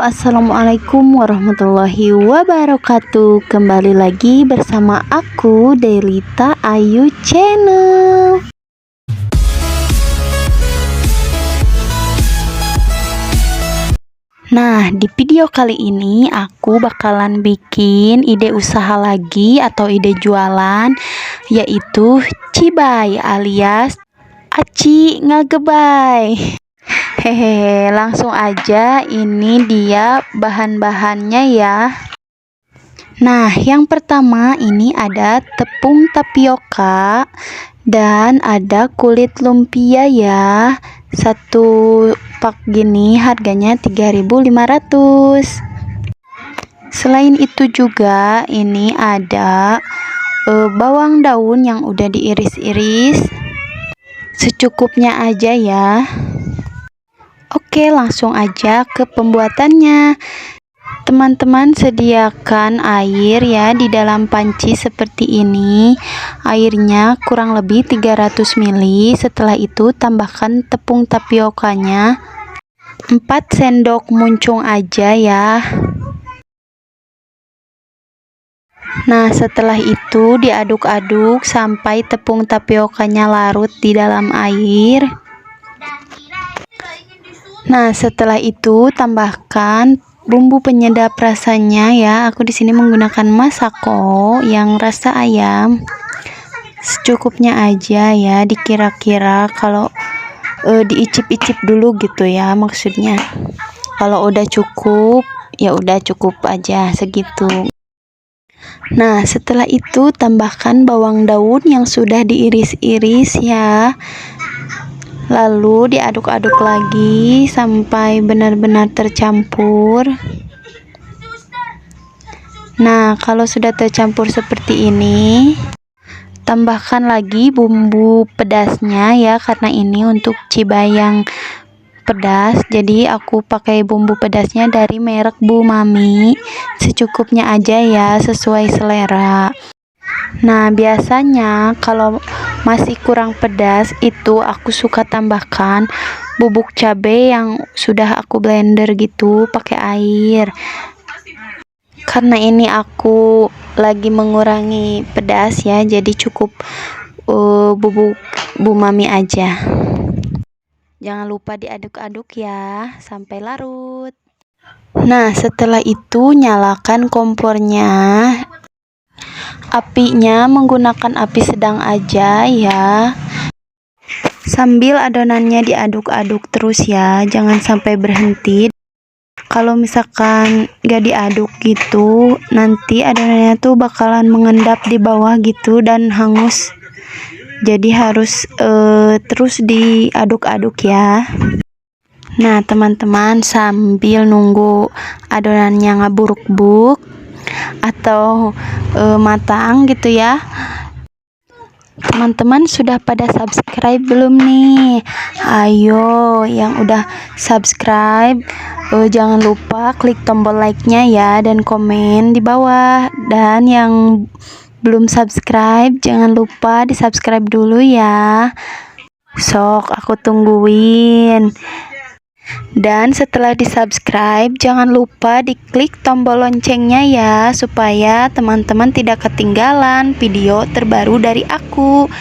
Assalamualaikum warahmatullahi wabarakatuh. Kembali lagi bersama aku Delita Ayu Channel. Nah, di video kali ini aku bakalan bikin ide usaha lagi atau ide jualan, yaitu cibay alias aci ngagebay. Hehehe, langsung aja, ini dia bahan-bahannya ya. Nah, yang pertama ini ada tepung tapioka dan ada kulit lumpia ya. Satu pak gini harganya 3.500. Selain itu juga ini ada bawang daun yang udah diiris-iris. Secukupnya aja ya. Oke, langsung aja ke pembuatannya. Teman-teman sediakan air ya di dalam panci seperti ini. Airnya kurang lebih 300 ml. Setelah itu tambahkan tepung tapiokanya 4 sendok muncung aja ya. Nah, setelah itu diaduk-aduk sampai tepung tapiokanya larut di dalam air. Nah, setelah itu tambahkan bumbu penyedap rasanya ya. Aku di sini menggunakan Masako yang rasa ayam. Secukupnya aja ya, dikira-kira kalau diicip-icip dulu gitu ya maksudnya. Kalau udah cukup, ya udah cukup aja segitu. Nah, setelah itu tambahkan bawang daun yang sudah diiris-iris ya. Lalu diaduk-aduk lagi sampai benar-benar tercampur. Nah, kalau sudah tercampur seperti ini, tambahkan lagi bumbu pedasnya ya, karena ini untuk cibay yang pedas. Jadi aku pakai bumbu pedasnya dari merek Bu Mami. Secukupnya aja ya, sesuai selera. Nah, biasanya kalau masih kurang pedas itu aku suka tambahkan bubuk cabai yang sudah aku blender gitu pakai air. Karena ini aku lagi mengurangi pedas ya, jadi cukup bubuk Bu Mami aja. Jangan lupa diaduk-aduk ya sampai larut. Nah, setelah itu nyalakan kompornya. Apinya menggunakan api sedang aja ya. Sambil adonannya diaduk-aduk terus ya, jangan sampai berhenti. Kalau misalkan gak diaduk gitu, nanti adonannya tuh bakalan mengendap di bawah gitu dan hangus. Jadi harus terus diaduk-aduk ya. Nah, teman-teman, sambil nunggu adonannya ngaburuk-buk atau matang gitu ya, teman-teman sudah pada subscribe belum nih? Ayo yang udah subscribe jangan lupa klik tombol like-nya ya dan komen di bawah. Dan yang belum subscribe jangan lupa di subscribe dulu ya. Sok aku tungguin. Dan setelah di-subscribe, jangan lupa diklik tombol loncengnya ya, supaya teman-teman tidak ketinggalan video terbaru dari aku.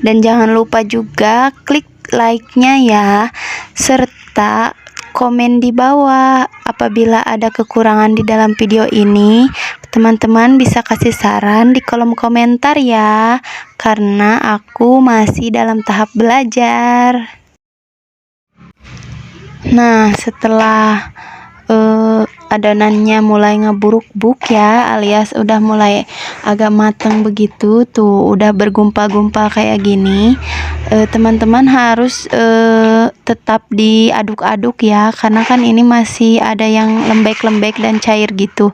Dan jangan lupa juga klik like-nya ya, serta komen di bawah. Apabila ada kekurangan di dalam video ini, teman-teman bisa kasih saran di kolom komentar ya, karena aku masih dalam tahap belajar. Nah, setelah adonannya mulai ngeburuk-buk ya, alias udah mulai agak matang begitu, tuh udah bergumpal-gumpal kayak gini, teman-teman harus tetap diaduk-aduk ya, karena kan ini masih ada yang lembek-lembek dan cair gitu.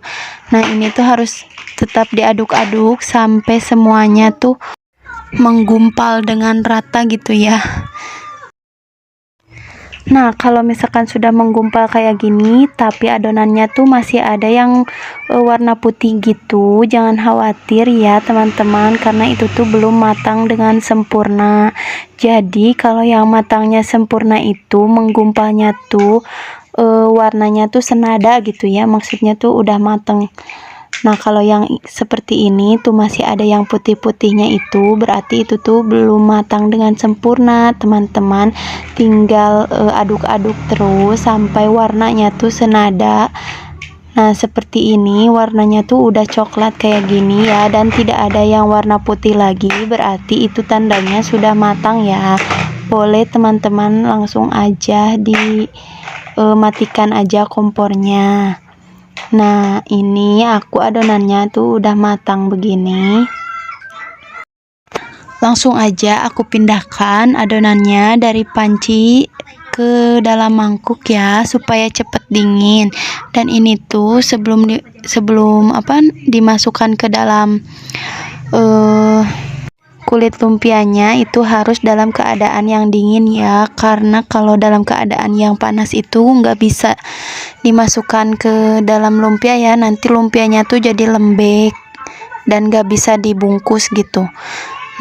Nah, ini tuh harus tetap diaduk-aduk sampai semuanya tuh menggumpal dengan rata gitu ya. Nah, kalau misalkan sudah menggumpal kayak gini, tapi adonannya tuh masih ada yang warna putih gitu, jangan khawatir ya teman-teman, karena itu tuh belum matang dengan sempurna. Jadi kalau yang matangnya sempurna itu menggumpalnya tuh warnanya tuh senada gitu ya, maksudnya tuh udah mateng. Nah kalau yang seperti ini tuh masih ada yang putih-putihnya, itu berarti itu tuh belum matang dengan sempurna teman-teman. Tinggal aduk-aduk terus sampai warnanya tuh senada. Nah seperti ini warnanya tuh udah coklat kayak gini ya, dan tidak ada yang warna putih lagi, berarti itu tandanya sudah matang ya. Boleh teman-teman langsung aja matikan aja kompornya. Nah ini aku adonannya tuh udah matang begini. Langsung aja aku pindahkan adonannya dari panci ke dalam mangkuk ya, supaya cepet dingin. Dan ini tuh sebelum dimasukkan ke dalam kulit lumpianya itu harus dalam keadaan yang dingin ya, karena kalau dalam keadaan yang panas itu nggak bisa dimasukkan ke dalam lumpia ya, nanti lumpianya tuh jadi lembek dan nggak bisa dibungkus gitu.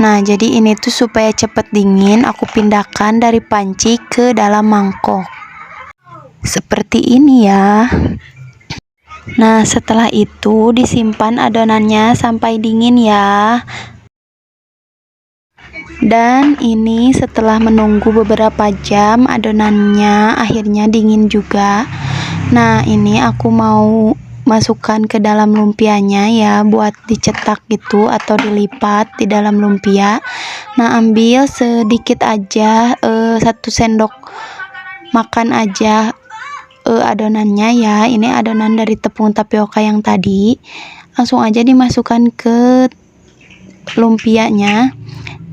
Nah jadi ini tuh supaya cepet dingin, aku pindahkan dari panci ke dalam mangkok seperti ini ya. Nah setelah itu disimpan adonannya sampai dingin ya. Dan ini setelah menunggu beberapa jam adonannya akhirnya dingin juga. Nah ini aku mau masukkan ke dalam lumpianya ya, buat dicetak gitu atau dilipat di dalam lumpia. Nah ambil sedikit aja, 1 sendok makan aja adonannya ya. Ini adonan dari tepung tapioka yang tadi, langsung aja dimasukkan ke lumpianya.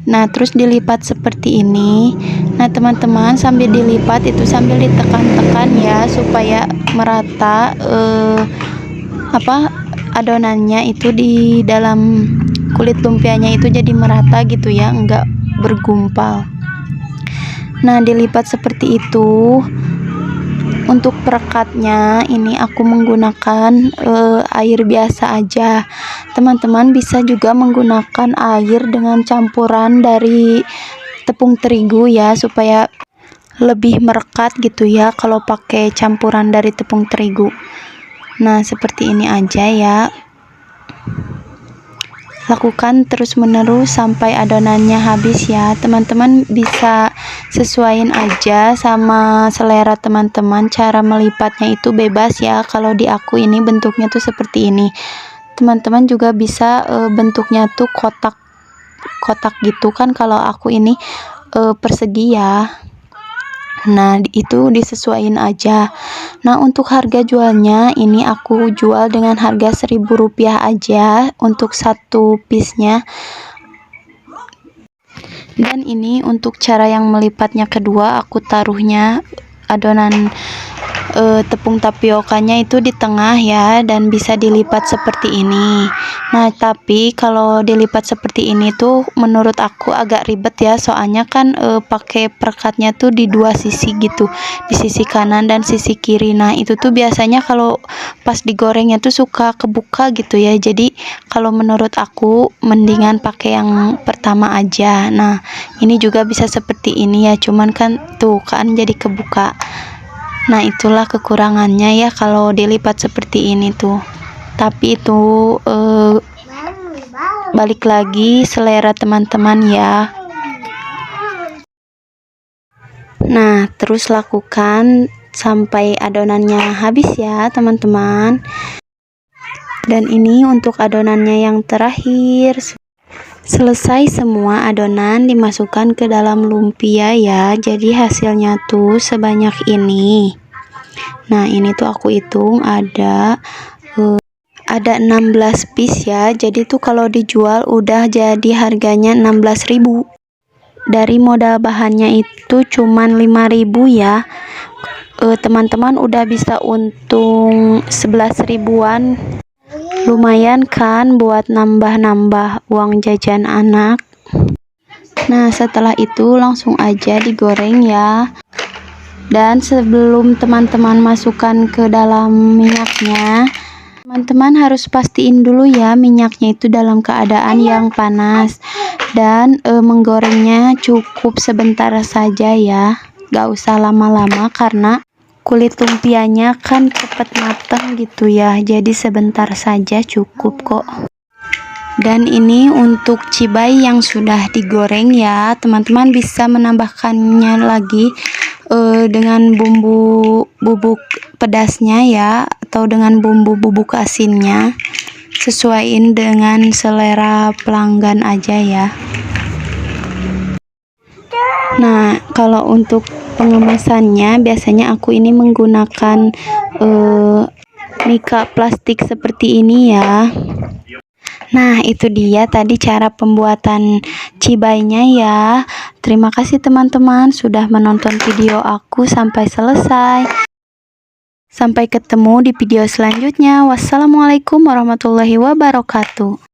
Nah terus dilipat seperti ini. Nah teman-teman sambil dilipat itu sambil ditekan-tekan ya, supaya merata adonannya itu di dalam kulit lumpianya itu jadi merata gitu ya, enggak bergumpal. Nah dilipat seperti itu. Untuk perekatnya ini aku menggunakan air biasa aja. Teman-teman bisa juga menggunakan air dengan campuran dari tepung terigu ya, supaya lebih merekat gitu ya kalau pakai campuran dari tepung terigu. Nah seperti ini aja ya, lakukan terus menerus sampai adonannya habis ya. Teman-teman bisa sesuaiin aja sama selera teman-teman, cara melipatnya itu bebas ya. Kalau di aku ini bentuknya tuh seperti ini, teman-teman juga bisa bentuknya tuh kotak gitu kan, kalau aku ini persegi ya. Nah itu disesuaikan aja. Nah untuk harga jualnya ini aku jual dengan harga Rp1.000 aja untuk satu piece-nya. Dan ini untuk cara yang melipatnya kedua, aku taruhnya adonan tepung tapiokanya itu di tengah ya, dan bisa dilipat seperti ini. Nah tapi kalau dilipat seperti ini tuh menurut aku agak ribet ya, soalnya kan pakai perekatnya tuh di dua sisi gitu, di sisi kanan dan sisi kiri. Nah itu tuh biasanya kalau pas digorengnya tuh suka kebuka gitu ya. Jadi kalau menurut aku mendingan pakai yang pertama aja. Nah ini juga bisa seperti ini ya, cuman kan tuh kan jadi kebuka. Nah itulah kekurangannya ya kalau dilipat seperti ini tuh. Tapi itu balik lagi selera teman-teman ya. Nah terus lakukan sampai adonannya habis ya teman-teman. Dan ini untuk adonannya yang terakhir. Selesai semua adonan dimasukkan ke dalam lumpia ya, jadi hasilnya tuh sebanyak ini. Nah ini tuh aku hitung ada 16 piece ya, jadi tuh kalau dijual udah jadi harganya 16.000. Dari modal bahannya itu cuman 5.000 ya. Teman-teman udah bisa untung 11 ribuan. Lumayan kan buat nambah-nambah uang jajan anak. Nah setelah itu langsung aja digoreng ya. Dan sebelum teman-teman masukkan ke dalam minyaknya, teman-teman harus pastiin dulu ya minyaknya itu dalam keadaan yang panas. Dan menggorengnya cukup sebentar saja ya, gak usah lama-lama karena kulit lumpianya kan cepat matang gitu ya, jadi sebentar saja cukup kok. Dan ini untuk cibai yang sudah digoreng ya, teman-teman bisa menambahkannya lagi dengan bumbu bubuk pedasnya ya, atau dengan bumbu bubuk asinnya, sesuaiin dengan selera pelanggan aja ya. Nah, kalau untuk pengemasannya biasanya aku ini menggunakan mika plastik seperti ini ya. Nah, itu dia tadi cara pembuatan cibainya ya. Terima kasih teman-teman sudah menonton video aku sampai selesai. Sampai ketemu di video selanjutnya. Wassalamualaikum warahmatullahi wabarakatuh.